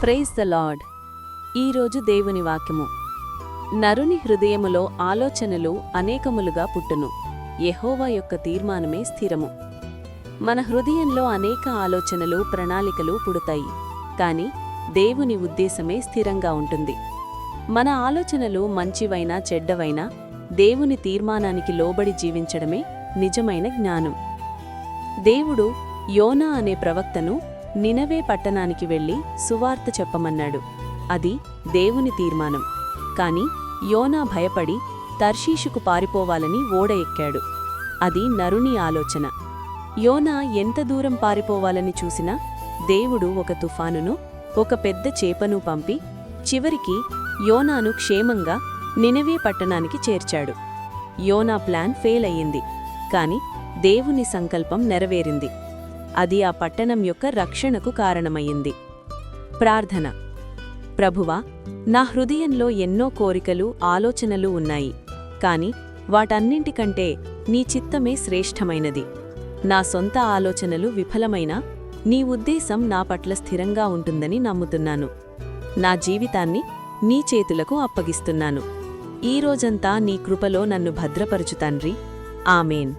Praise the lord. ఈరోజు దేవుని వాక్యము. నరుని హృదయములో ఆలోచనలు అనేకములుగా పుట్టును, యెహోవా యొక్క తీర్మానమే స్థిరము. మన హృదయంలో అనేక ఆలోచనలు, ప్రణాళికలు పుడతాయి, కాని దేవుని ఉద్దేశమే స్థిరంగా ఉంటుంది. మన ఆలోచనలు మంచివైనా చెడ్డవైనా దేవుని తీర్మానానికి లోబడి జీవించడమే నిజమైన జ్ఞానం. దేవుడు యోనా అనే ప్రవక్తను నినవే పట్టణానికి వెళ్లి సువార్త చెప్పమన్నాడు. అది దేవుని తీర్మానం. కాని యోనా భయపడి తర్షీషుకు పారిపోవాలని ఓడ ఎక్కాడు. అది నరుని ఆలోచన. యోనా ఎంత దూరం పారిపోవాలని చూసినా దేవుడు ఒక తుఫానును, ఒక పెద్ద చేపను పంపి చివరికి యోనాను క్షేమంగా నినవే పట్టణానికి చేర్చాడు. యోనా ప్లాన్ ఫెయిల్ అయ్యింది, కాని దేవుని సంకల్పం నెరవేరింది. అది ఆ పట్టణం యొక్క రక్షణకు కారణమయ్యింది. ప్రార్థన. ప్రభువా, నా హృదయంలో ఎన్నో కోరికలు, ఆలోచనలు ఉన్నాయి, కాని వాటన్నింటికంటే నీ చిత్తమే శ్రేష్టమైనది. నా సొంత ఆలోచనలు విఫలమైనా నీ ఉద్దేశం నా పట్ల స్థిరంగా ఉంటుందని నమ్ముతున్నాను. నా జీవితాన్ని నీ చేతులకు అప్పగిస్తున్నాను. ఈ రోజంతా నీ కృపలో నన్ను భద్రపరచు తండ్రి. ఆమేన్.